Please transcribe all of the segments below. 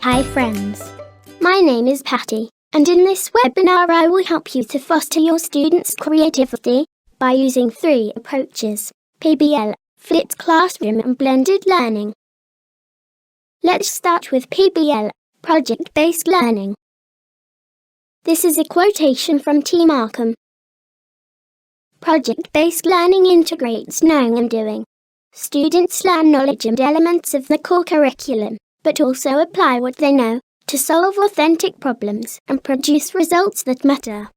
Hi friends, my name is Patty, and in this webinar I will help you to foster your students' creativity by using 3 approaches: PBL, flipped classroom and blended learning. Let's start with PBL, project-based learning. This is a quotation from T. Markham. Project-based learning integrates knowing and doing. Students learn knowledge and elements of the core curriculum, but also apply what they know to solve authentic problems and produce results that matter.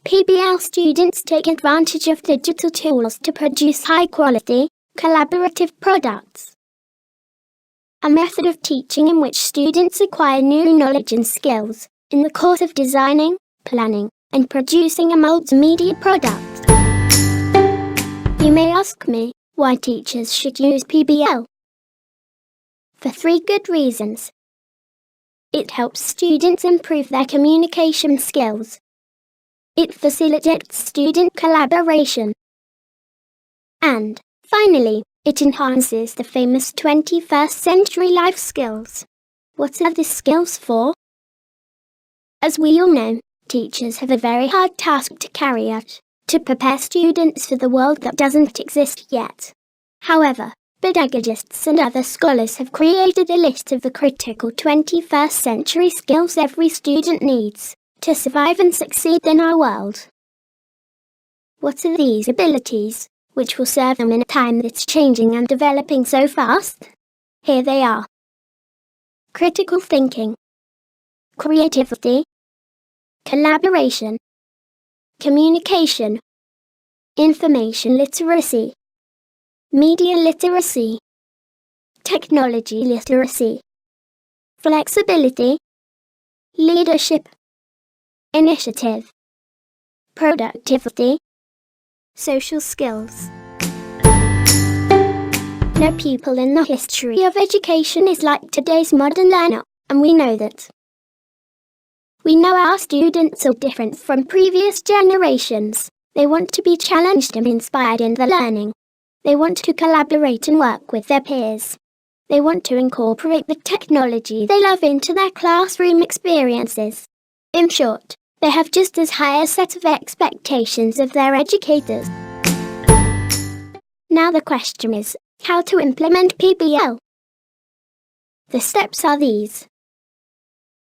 PBL students take advantage of digital tools to produce high-quality, collaborative products. A method of teaching in which students acquire new knowledge and skills in the course of designing, planning, and producing a multimedia product. You may ask me why teachers should use PBL. For 3 good reasons. It helps students improve their communication skills. It facilitates student collaboration. And, finally, it enhances the famous 21st century life skills. What are these skills for? As we all know, teachers have a very hard task to carry out, to prepare students for the world that doesn't exist yet. However, pedagogists and other scholars have created a list of the critical 21st century skills every student needs to survive and succeed in our world. What are these abilities, which will serve them in a time that's changing and developing so fast? Here they are: critical thinking, creativity, collaboration, communication, information literacy, media literacy, technology literacy, flexibility, leadership, initiative, productivity, social skills. No pupil in the history of education is like today's modern learner, and we know that. We know our students are different from previous generations. They want to be challenged and inspired in their learning. They want to collaborate and work with their peers. They want to incorporate the technology they love into their classroom experiences. In short, they have just as high a set of expectations of their educators. Now the question is, how to implement PBL? The steps are these.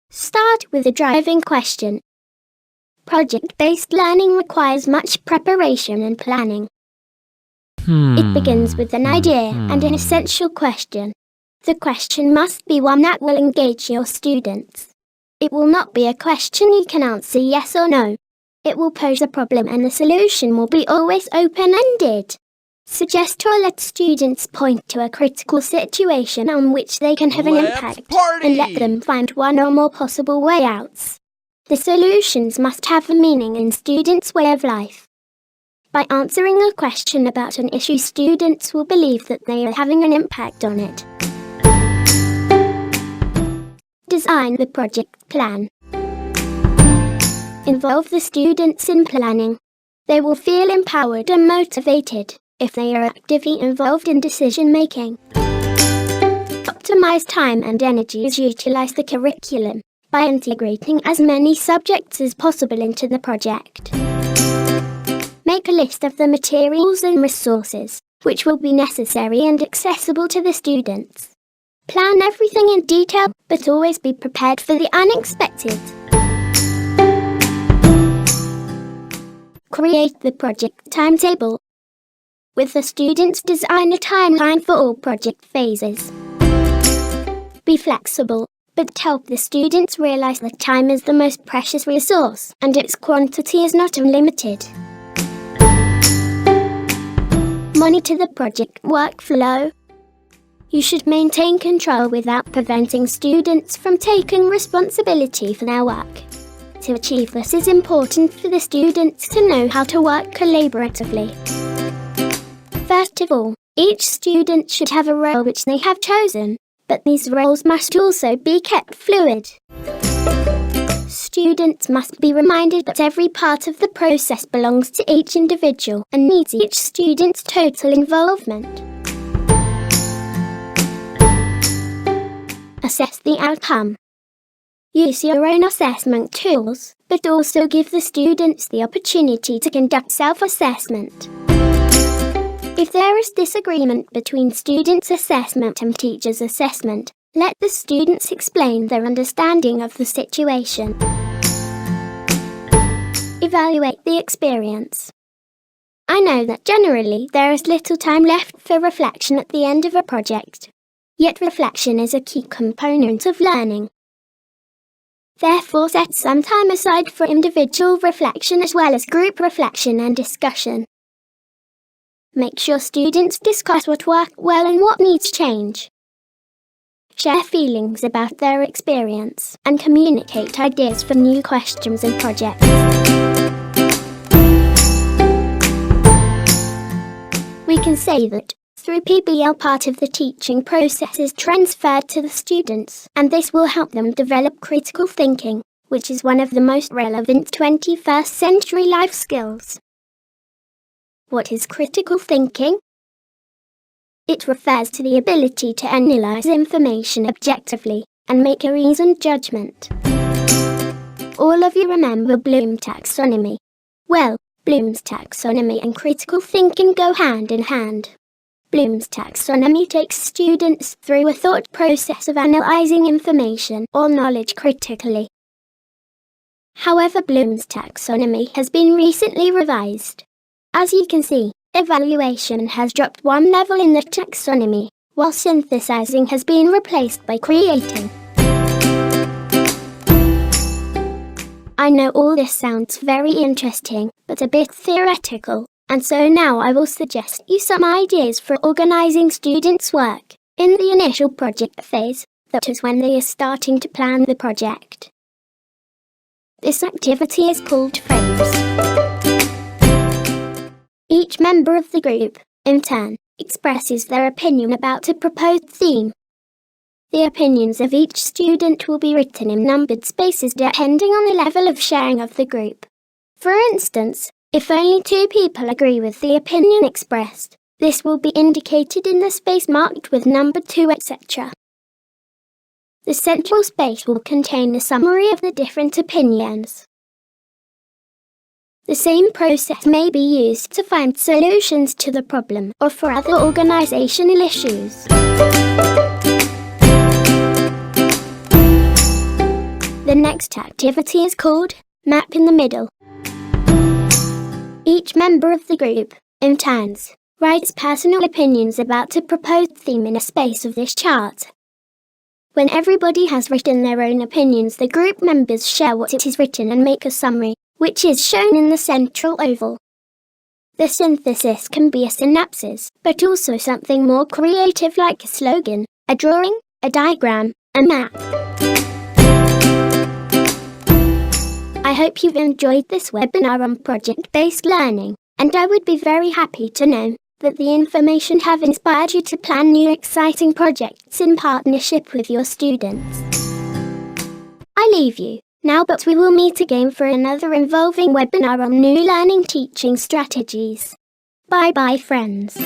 Start with a driving question. Project-based learning requires much preparation and planning. It begins with an idea and an essential question. The question must be one that will engage your students. It will not be a question you can answer yes or no. It will pose a problem and the solution will be always open-ended. Suggest or let students point to a critical situation on which they can have an impact and let them find one or more possible way outs. The solutions must have a meaning in students' way of life. By answering a question about an issue, students will believe that they are having an impact on it. Design the project plan. Involve the students in planning. They will feel empowered and motivated if they are actively involved in decision-making. Optimize time and energy as you utilize the curriculum by integrating as many subjects as possible into the project. Make a list of the materials and resources which will be necessary and accessible to the students. Plan everything in detail, but always be prepared for the unexpected. Create the project timetable. With the students, design a timeline for all project phases. Be flexible, but help the students realize that time is the most precious resource and its quantity is not unlimited. Monitor the project workflow. You should maintain control without preventing students from taking responsibility for their work. To achieve this, it is important for the students to know how to work collaboratively. First of all, each student should have a role which they have chosen, but these roles must also be kept fluid. Students must be reminded that every part of the process belongs to each individual and needs each student's total involvement. Assess the outcome. Use your own assessment tools, but also give the students the opportunity to conduct self-assessment. If there is disagreement between students' assessment and teachers' assessment, let the students explain their understanding of the situation. Evaluate the experience. I know that generally there is little time left for reflection at the end of a project. Yet reflection is a key component of learning. Therefore, set some time aside for individual reflection as well as group reflection and discussion. Make sure students discuss what worked well and what needs change. Share feelings about their experience and communicate ideas for new questions and projects. We can say that, through PBL, part of the teaching process is transferred to the students, and this will help them develop critical thinking, which is one of the most relevant 21st century life skills. What is critical thinking? It refers to the ability to analyze information objectively and make a reasoned judgment. All of you remember Bloom's taxonomy. Well, Bloom's taxonomy and critical thinking go hand in hand. Bloom's taxonomy takes students through a thought process of analyzing information or knowledge critically. However, Bloom's taxonomy has been recently revised. As you can see, evaluation has dropped one level in the taxonomy, while synthesizing has been replaced by creating. I know all this sounds very interesting, but a bit theoretical, and so now I will suggest you some ideas for organizing students' work in the initial project phase, that is when they are starting to plan the project. This activity is called frames. Each member of the group, in turn, expresses their opinion about a proposed theme. The opinions of each student will be written in numbered spaces depending on the level of sharing of the group. For instance, if only 2 people agree with the opinion expressed, this will be indicated in the space marked with number 2, etc. The central space will contain a summary of the different opinions. The same process may be used to find solutions to the problem or for other organizational issues. The next activity is called Map in the Middle. Each member of the group, in turns, writes personal opinions about a proposed theme in a space of this chart. When everybody has written their own opinions, the group members share what it is written and make a summary, which is shown in the central oval. The synthesis can be a synopsis, but also something more creative like a slogan, a drawing, a diagram, a map. I hope you've enjoyed this webinar on project-based learning, and I would be very happy to know that the information have inspired you to plan new exciting projects in partnership with your students. I leave you now, but we will meet again for another involving webinar on new learning teaching strategies. Bye-bye, friends.